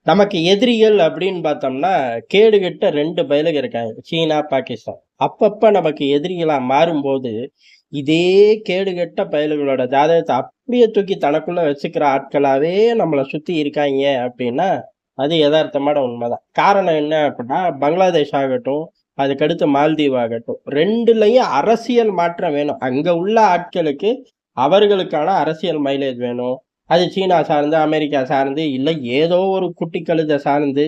நமக்கு எதிரிகள் அப்படின்னு பார்த்தோம்னா, கேடுகெட்ட 2 பயலுக இருக்காங்க. சீனா, பாகிஸ்தான். அப்பப்ப நமக்கு எதிரிகளா மாறும்போது, இதே கேடுகெட்ட பயலுகளோட ஜாதகத்த அப்படியே தூக்கி தனக்குள்ள வச்சுக்கிற ஆட்களாவே நம்மள சுத்தி இருக்காய்ங்க அப்படின்னா, அது எதார்த்தமான உண்மதான். காரணம் என்ன அப்படின்னா, பங்களாதேஷ் ஆகட்டும், அதுக்கடுத்து மால்தீவ் ஆகட்டும், 2லயும் அரசியல் மாற்றம் வேணும். அங்க உள்ள ஆட்களுக்கு அவர்களுக்கான அரசியல் மைலேஜ் வேணும். அது சீனா சார்ந்து, அமெரிக்கா சார்ந்து, இல்ல ஏதோ ஒரு குட்டி கழுத சார்ந்து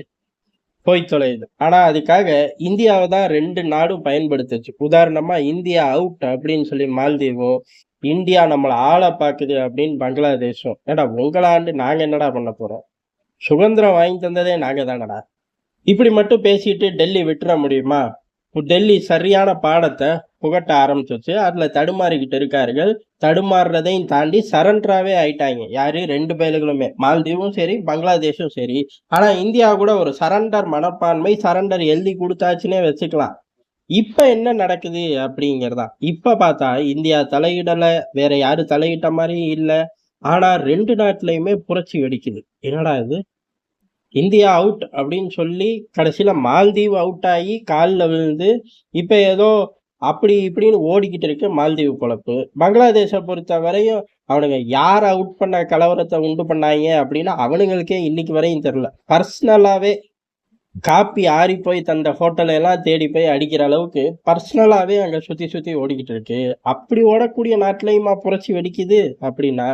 போய் தொலையுது. ஆனா அதுக்காக இந்தியாவ தான் 2 நாடும் பயன்படுத்துச்சு. உதாரணமா இந்தியா அவுட் அப்படின்னு சொல்லி மால்தீவும், இந்தியா நம்மள ஆள பாக்குது அப்படின்னு பங்களாதேஷும். ஏன்டா உங்கள ஆண்டு நாங்க என்னடா பண்ண போறோம்? சுதந்திரம் வாங்கி தந்ததே நாங்க தானடா. இப்படி மட்டும் பேசிட்டு டெல்லி விட்டுற முடியுமா? டெல்லி சரியான பாடத்த புகட்ட ஆரம்பிச்சுச்சு. அதுல தடுமாறிக்கிட்டு இருக்கார்கள். தடுமாறுறதையும் தாண்டி சரண்டராவே ஆயிட்டாய்ங்க. யாரு 2 பயலுகளுமே. மால்தீவும் சரி, பங்களாதேஷும் சரி. ஆனா இந்தியா கூட ஒரு சரண்டர் மனப்பான்மை, சரண்டர் எழுதி குடுத்தாச்சுன்னே வச்சுக்கலாம். இப்ப என்ன நடக்குது அப்படிங்கிறதுதான். இப்ப பார்த்தா இந்தியா தலையிடல, வேற யாரும் தலையிட்ட மாரியும் இல்ல. ஆனா 2 நாட்டுலயுமே புரட்சி வெடிக்குது. என்னடா இது? இந்தியா அவுட் அப்படின்னு சொல்லி கடைசியில மால்தீவ் அவுட் ஆகி காலில் விழுந்து இப்ப ஏதோ அப்படி இப்படின்னு ஓடிக்கிட்டு இருக்கு மால்தீவு பொழப்பு. பங்களாதேஷை பொறுத்த வரையும் அவனுங்க யார் அவுட் பண்ண கலவரத்தை உண்டு பண்ணாங்க அப்படின்னா அவனுங்களுக்கே இன்னைக்கு வரையும் தெரியல. பர்சனலாவே காப்பி ஆறி போய் தந்த ஹோட்டலை எல்லாம் தேடி போய் அடிக்கிற அளவுக்கு பர்சனலாவே அங்க சுத்தி சுத்தி ஓடிக்கிட்டு இருக்கு. அப்படி ஓடக்கூடிய நாட்டிலையுமா புரட்சி வெடிக்குது அப்படின்னா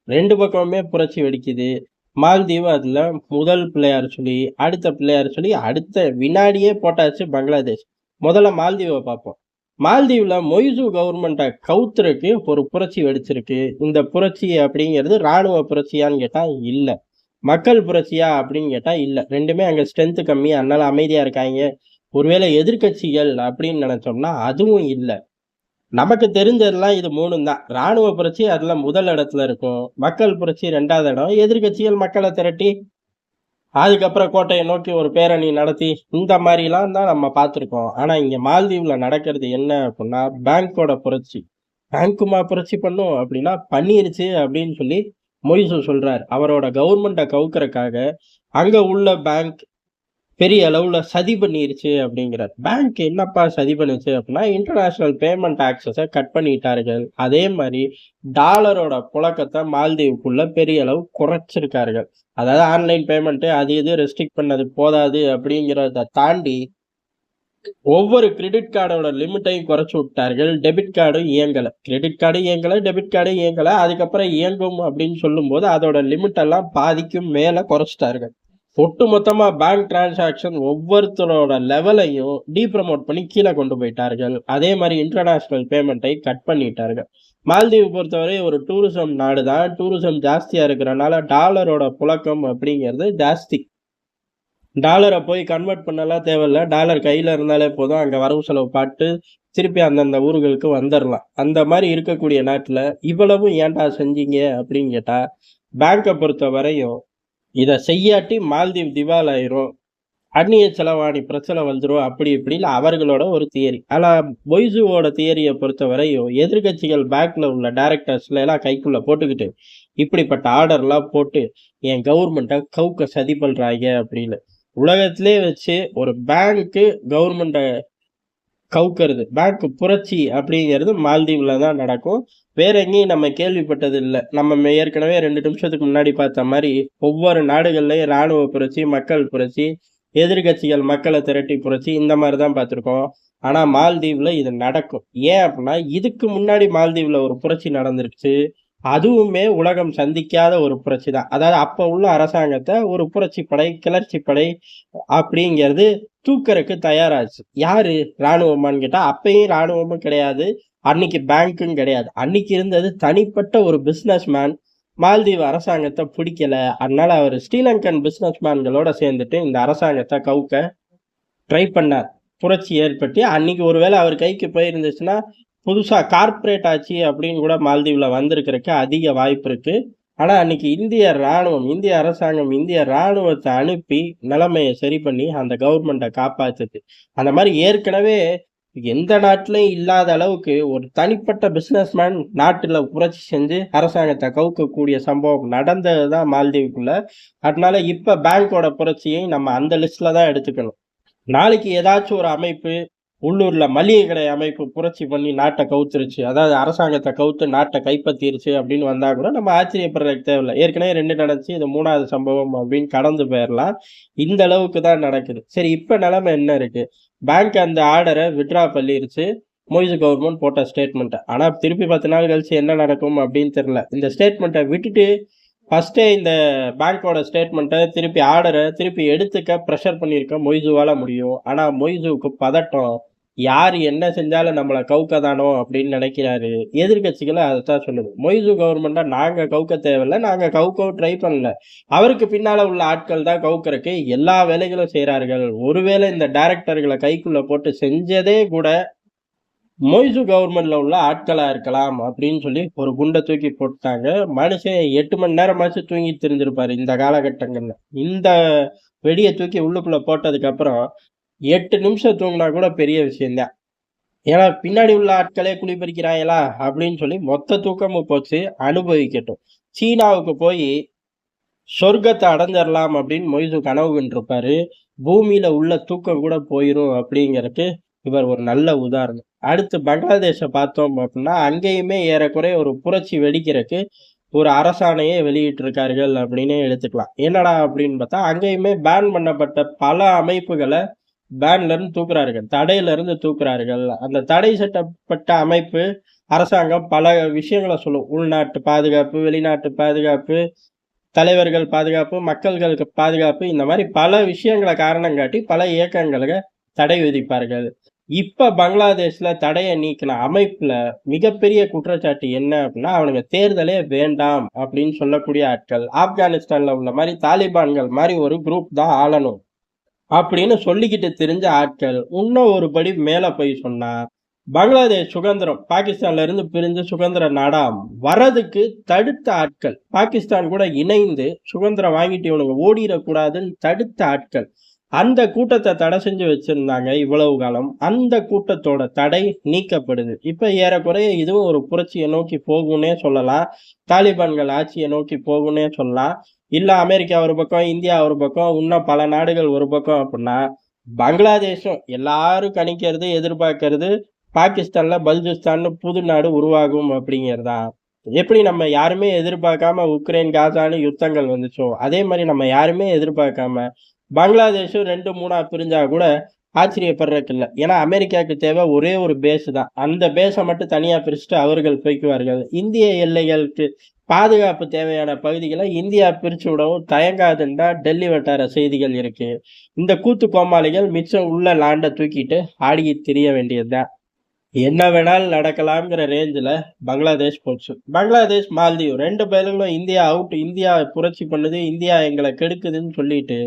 2 பக்கமுமே புரட்சி வெடிக்குது. மால்தீவு அதுல முதல் பிள்ளையார் சொல்லி, அடுத்த பிள்ளையார் சொல்லி, அடுத்த வினாடியே போட்டாச்சு பங்களாதேஷ். முதல்ல மால்தீவ பார்ப்போம். மால்தீவ்ல மொய்சு கவர்மெண்ட்ட கவுத்துறக்கு ஒரு புரட்சி வெடிச்சிருக்கு. இந்த புரட்சி அப்படிங்கிறது ராணுவ புரட்சியான்னு கேட்டா இல்ல. மக்கள் புரட்சியா அப்படின்னு கேட்டா இல்ல. 2மே அங்க ஸ்ட்ரென்த் கம்மி. அதனால அமைதியா இருக்காய்ங்க. ஒருவேளை எதிர்க்கட்சிகள் அப்படின்னு நினைச்சோம்னா அதுவும் இல்ல. நமக்கு தெரிஞ்சதெல்லாம் இது 3ம் தான். ராணுவ புரட்சி அதுல முதல் இடத்துல இருக்கும். மக்கள் புரட்சி 2வது இடம். எதிர்க்கட்சிகள் மக்கள திரட்டி, அதுக்கப்புறம் கோட்டைய நோக்கி ஒரு பேரணி நடத்தி, இந்த மாரிலாம் தான் நம்ம பார்த்துருக்கோம். ஆனா இங்க மால்தீவ்ல நடக்கிறது என்ன அப்டின்னா, பேங்கோட புரட்சி. பேங்க்குமா புரட்சி பண்ணும் அப்டின்னா, பண்ணிருச்சு அப்டின்னு சொல்லி மொய்சு சொல்றாரு. அவரோட கவர்மெண்ட்ட கவுக்குறக்காக, அங்க உள்ள பேங்க் பெரிய அளவுல சதி பண்ணிருச்சு அப்படிங்கிறார். பேங்க் என்னப்பா சதி பண்ணுச்சு அப்படின்னா, இன்டர்நேஷனல் பேமெண்ட் ஆக்சஸ கட் பண்ணிட்டார்கள். அதே மாரி டாலரோட புழக்கத்த மால்தீவுக்குள்ள பெரிய அளவு குறைச்சிருக்கார்கள். அதாவது ஆன்லைன் பேமெண்ட் அது இது ரெஸ்ட்ரிக்ட் பண்ணது போதாது அப்படிங்கிறத தாண்டி, ஒவ்வொரு கிரெடிட் கார்டோட லிமிட்டையும் குறைச்சு விட்டார்கள். டெபிட் கார்டும் இயங்கல. கிரெடிட் கார்டும் இயங்கல, டெபிட் கார்டும் இயங்கல. அதுக்கப்புறம் இயங்கும் அப்படின்னு சொல்லும்போது, அதோட லிமிட் எல்லாம் பாதிக்கும் மேல குறைச்சிட்டார்கள். ஒட்டுமொத்தமா பேங்க் டிரான்சாக்ஷன் ஒவ்வொருத்தரோட லெவலையும் டீப்ரமோட் பண்ணி கீழ கொண்டு போயிட்டார்கள். அதே மாரி இன்டர்நேஷனல் பேமெண்ட்டை கட் பண்ணிட்டார்கள். மால்தீவு பொறுத்தவரை ஒரு டூரிசம் நாடு தான். டூரிசம் ஜாஸ்தியா இருக்கிறனால டாலரோட புழக்கம் அப்படிங்கிறது ஜாஸ்தி. டாலர போய் கன்வெர்ட் பண்ணலாம் தேவையில்ல. டாலர் கையில இருந்தாலே போதும். அங்க வரவு செலவு பார்த்து திருப்பி அந்தந்த ஊர்களுக்கு வந்துரலாம். அந்த மாரி இருக்கக்கூடிய நாட்டுல இவ்வளவும் ஏன்டா செஞ்சீங்க அப்படின்னு கேட்டா, பேங்க பொறுத்தவரையும் இத செய்யாட்டி மால்தீவ் திவாலாயிரும். அந்நிய செலவாணி பிரச்சனை வந்துரும். அப்படி இப்படின்னு அவர்களோட ஒரு தியரி. ஆனா பொய்சுவோட தியரிய பொறுத்தவரையும் எதிர்க்கட்சிகள் பேங்க்ல உள்ள டைரக்டர்ஸ்ல எல்லாம் கைக்குள்ள போட்டுக்கிட்டு, இப்படிப்பட்ட ஆர்டர்லாம் போட்டு என் கவர்மெண்ட்ட கவுக்க சதி பண்றாய்ங்க அப்படின்னு. உலகத்திலே வச்சு ஒரு பேங்க்கு கவர்மெண்ட்ட கவுக்கிறது, பேங்க் புரட்சி அப்படிங்கிறது மால்தீவ்ல தான் நடக்கும். வேற எங்கேயும் நம்ம கேள்விப்பட்டது இல்ல. நம்ம ஏற்கனவே 2 நிமிஷத்துக்கு முன்னாடி பார்த்த மாரி, ஒவ்வொரு நாடுகள்லயும் ராணுவ புரட்சி, மக்கள் புரட்சி, எதிர்க்கட்சிகள் மக்கள திரட்டி புரட்சி இந்த மாரி தான் பார்த்துருக்கோம். ஆனா மால்தீவ்ல இது நடக்கும். ஏன் அப்படின்னா, இதுக்கு முன்னாடி மால்தீவ்ல ஒரு புரட்சி நடந்துருச்சு. அதுவுமே உலகம் சந்திக்காத ஒரு புரட்சி தான். அதாவது அப்ப உள்ள அரசாங்கத்த ஒரு புரட்சி படை, கிளர்ச்சி படை அப்படிங்கிறது தூக்கறக்கு தயாராச்சு. யாரு? ராணுவமான்னு கேட்டா, அப்பயும் ராணுவமும் கிடையாது. அன்னைக்கு பேங்க்கும் கிடையாது. அன்னைக்கு இருந்தது தனிப்பட்ட ஒரு பிசினஸ் மேன். மால்தீவ் அரசாங்கத்த பிடிக்கல. அதனால அவரு ஸ்ரீலங்கன் பிசினஸ் மேன்களோட சேர்ந்துட்டு இந்த அரசாங்கத்த கவுக்க ட்ரை பண்ணார். புரட்சி ஏற்பட்டு அன்னைக்கு ஒருவேளை அவர் கைக்கு போயிருந்துச்சுன்னா, புதுசா கார்ப்பரேட் ஆட்சி அப்படின்னு கூட மால்தீவ்ல வந்திருக்கிறதுக்கு அதிக வாய்ப்பு இருக்கு. ஆனா அன்னைக்கு இந்திய ராணுவம், இந்திய அரசாங்கம், இந்திய ராணுவத்த அனுப்பி நிலைமைய சரி பண்ணி அந்த கவர்மெண்ட்ட காப்பாத்துது. அந்த மாரி ஏற்கனவே எந்த நாட்டிலையும் இல்லாத அளவுக்கு ஒரு தனிப்பட்ட பிசினஸ்மேன் நாட்டுல புரட்சி செஞ்சு அரசாங்கத்தை கவுக்கக்கூடிய சம்பவம் நடந்ததுதான் மால்தீவுக்குள்ள. அதனால இப்ப பேங்கோட புரட்சியை நம்ம அந்த லிஸ்ட்ல தான் எடுத்துக்கணும். நாளைக்கு ஏதாச்சும் ஒரு அமைப்பு உள்ளூர்ல மளிகை கடை அமைப்பு புரட்சி பண்ணி நாட்டை கவுத்துருச்சு, அதாவது அரசாங்கத்தை கவுத்து நாட்டை கைப்பற்றிருச்சு அப்படின்னு வந்தா கூட நம்ம ஆச்சரியப்படுறதுக்கு தேவையில்லை. ஏற்கனவே 2 நடந்துச்சு, இது 3வது சம்பவம் அப்படின்னு கடந்து போயிடலாம். இந்த அளவுக்கு தான் நடக்குது. சரி, இப்ப நிலைமை என்ன இருக்கு? பேங்க் அந்த ஆர்டரை வித்ட்ரா பண்ணிருச்சு. மொய்சு கவர்மெண்ட் போட்ட ஸ்டேட்மெண்ட். ஆனா திருப்பி 10 நாள் கழிச்சு என்ன நடக்கும் அப்படின்னு தெரியல. இந்த ஸ்டேட்மெண்ட்டை விட்டுட்டு ஃபர்ஸ்டே இந்த பேங்கோட ஸ்டேட்மெண்ட்டை திருப்பி ஆர்டரை திருப்பி எடுத்துக்க ப்ரெஷர் பண்ணியிருக்க மொய்சுவால முடியும். ஆனா மொய்சுவுக்கு பதட்டம். யார் என்ன செஞ்சாலும் நம்மளை கவுக்கதானோ அப்படின்னு நினைக்கிறாரு. எதிர்கட்சிகளை அதைத்தான் சொல்லுது. மொய்சு கவர்மெண்ட்டை நாங்க கவுக்க தேவையில்லை, நாங்க கவுக்கவும் ட்ரை பண்ணல. அவருக்கு பின்னால உள்ள ஆட்கள் தான் கவுக்கறக்கு எல்லா வேலைகளும் செய்யறார்கள். ஒருவேளை இந்த டைரக்டர்களை கைக்குள்ள போட்டு செஞ்சதே கூட மொய்சு கவர்மெண்ட்ல உள்ள ஆட்களா இருக்கலாம் அப்படின்னு சொல்லி ஒரு குண்டை தூக்கி போட்டாங்க. மனுஷன் 8 மணி நேரமாச்சும் தூங்கி தெரிஞ்சிருப்பாரு இந்த காலகட்டங்கள்ல. இந்த வெடியை தூக்கி உள்ளுக்குள்ள போட்டதுக்கு அப்புறம் 8 நிமிஷம் தூங்கினா கூட பெரிய விஷயம்தான். ஏன்னா பின்னாடி உள்ள ஆட்களே குளிப்பறிக்கிறாங்களா அப்படின்னு சொல்லி மொத்த தூக்கமும் போச்சு. அனுபவிக்கட்டும். சீனாவுக்கு போய் சொர்க்கத்தை அடைஞ்சிடலாம் அப்படின்னு மொய்சு கனவு கண்டிருப்பாரு. பூமியில உள்ள தூக்கம் கூட போயிரும் அப்படிங்கறதுக்கு இவர் ஒரு நல்ல உதாரணம். அடுத்து பங்களாதேஷை பார்த்தோம் அப்படின்னா அங்கேயுமே ஏறக்குறைய ஒரு புரட்சி வெடிக்கிறதுக்கு ஒரு அரசாணையை வெளியிட்டிருக்கார்கள் அப்படின்னே எடுத்துக்கலாம். என்னடா அப்படின்னு பார்த்தா அங்கேயுமே பேன் பண்ணப்பட்ட பல அமைப்புகளை பேன்ல இருந்து தூக்குறார்கள், தடையில இருந்து தூக்குறார்கள். அந்த தடை சட்டப்பட்ட அமைப்பு அரசாங்கம் பல விஷயங்களை சொல்லும். உள்நாட்டு பாதுகாப்பு, வெளிநாட்டு பாதுகாப்பு, தலைவர்கள் பாதுகாப்பு, மக்கள்களுக்கு பாதுகாப்பு, இந்த மாதிரி பல விஷயங்களை காரணம் காட்டி பல இயக்கங்களுக்கு தடை விதிப்பார்கள். இப்ப பங்களாதேஷ்ல தடையை நீக்கின அமைப்புல மிகப்பெரிய குற்றச்சாட்டு என்ன அப்படின்னா அவனுங்க தேர்தலே வேண்டாம் அப்படின்னு சொல்லக்கூடிய ஆட்கள். ஆப்கானிஸ்தான்ல உள்ள மாதிரி தாலிபான்கள் மாதிரி ஒரு குரூப் தான் ஆளணும் அப்படின்னு சொல்லிக்கிட்டு தெரிஞ்ச ஆட்கள். இன்னும் ஒரு படி மேல போய் சொன்னா பங்களாதேஷ் சுதந்திரம் பாகிஸ்தான்ல இருந்து பிரிஞ்சு சுதந்திர நாடா வரதுக்கு தடுத்த ஆட்கள், பாகிஸ்தான் கூட இணைந்து சுதந்திரம் வாங்கிட்டு இவனுங்க ஓடிடக்கூடாதுன்னு தடுத்த ஆட்கள். அந்த கூட்டத்தை தடை செஞ்சு வச்சிருந்தாங்க இவ்வளவு காலம். அந்த கூட்டத்தோட தடை நீக்கப்படுது. இப்ப ஏறக்குறைய இதுவும் ஒரு புரட்சியை நோக்கி போகும்னே சொல்லலாம். தாலிபான்கள் ஆட்சியை நோக்கி போகும்னே சொல்லலாம். இல்ல அமெரிக்கா ஒரு பக்கம், இந்தியா ஒரு பக்கம், இன்னும் பல நாடுகள் ஒரு பக்கம் அப்படின்னா பங்களாதேஷும் எல்லாரும் கணிக்கிறது எதிர்பார்க்கறது பாகிஸ்தான்ல பல்ஜிஸ்தான்னு புது நாடு உருவாகும் அப்படிங்கிறதா. எப்படி நம்ம யாருமே எதிர்பார்க்காம உக்ரைன் காசான்னு யுத்தங்கள் வந்துச்சோ அதே மாதிரி நம்ம யாருமே எதிர்பார்க்காம பங்களாதேஷும் 2-3 பிரிஞ்சா கூட ஆச்சரியப்படுறதுக்கு இல்லை. ஏன்னா அமெரிக்காவுக்கு தேவை ஒரே ஒரு பேஸ் தான். அந்த பேஸை மட்டும் தனியா பிரிச்சுட்டு அவர்கள் போய்க்குவார்கள். இந்திய எல்லைகளுக்கு பாதுகாப்பு தேவையான பகுதிகளை இந்தியா பிரிச்சு விடவும் தயங்காதுன்னா டெல்லி வட்டார செய்திகள் இருக்கு. இந்த கூத்து கோமாளிகள் மிச்சம் உள்ள லாண்டை தூக்கிட்டு ஆடி திரிய வேண்டியதுதான். என்ன வேணாலும் நடக்கலாம்ங்கிற ரேஞ்சில் பங்களாதேஷ் போச்சு. பங்களாதேஷ், மால்தீவ் 2 பேர்களும் இந்தியா அவுட், இந்தியா புரட்சி பண்ணுது, இந்தியா எங்களை கெடுக்குதுன்னு சொல்லிட்டு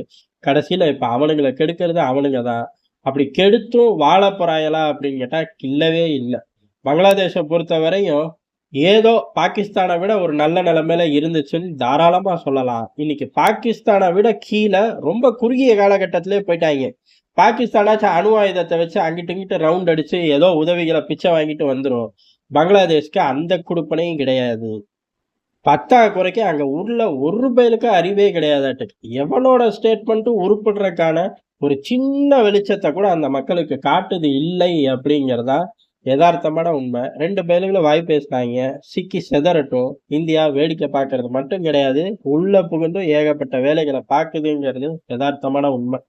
கடைசியில இப்ப அவனுங்களை கெடுக்கிறது அவனுங்க தான். அப்படி கெடுத்தும் வாழ போறாயலா அப்படின்னு கேட்டா இல்லவே இல்லை. பங்களாதேஷை பொறுத்த வரையும் ஏதோ பாகிஸ்தானை விட ஒரு நல்ல நிலைமையில இருந்துச்சுன்னு தாராளமா சொல்லலாம். இன்னைக்கு பாகிஸ்தானை விட கீழே ரொம்ப குறுகிய காலகட்டத்திலே போயிட்டாங்க. பாகிஸ்தானாச்சும் அணு ஆயுதத்தை வச்சு அங்கிட்டு இங்கிட்டு ரவுண்ட் அடிச்சு ஏதோ உதவிகளை பிச்சை வாங்கிட்டு வந்துடும். பங்களாதேஷ்க்கு அந்த குடுப்பனையும் கிடையாது. பத்தாக்குறைக்கு அங்க உள்ள ஒரு பயலுக்கு அறிவே கிடையாதாட்டு. எவனோட ஸ்டேட்மெண்ட்டும் உருப்படுறதுக்கான ஒரு சின்ன வெளிச்சத்தை கூட அந்த மக்களுக்கு காட்டுது இல்லை அப்படிங்கிறதா யதார்த்தமான உண்மை. 2 பயலுகளும் வாய் பேசினாங்க, சிக்கி செதறட்டும். இந்தியா வேடிக்கை பார்க்கறது மட்டும் கிடையாது, உள்ள புகுந்து ஏகப்பட்ட வேலைகளை பார்க்குதுங்கிறது யதார்த்தமான உண்மை.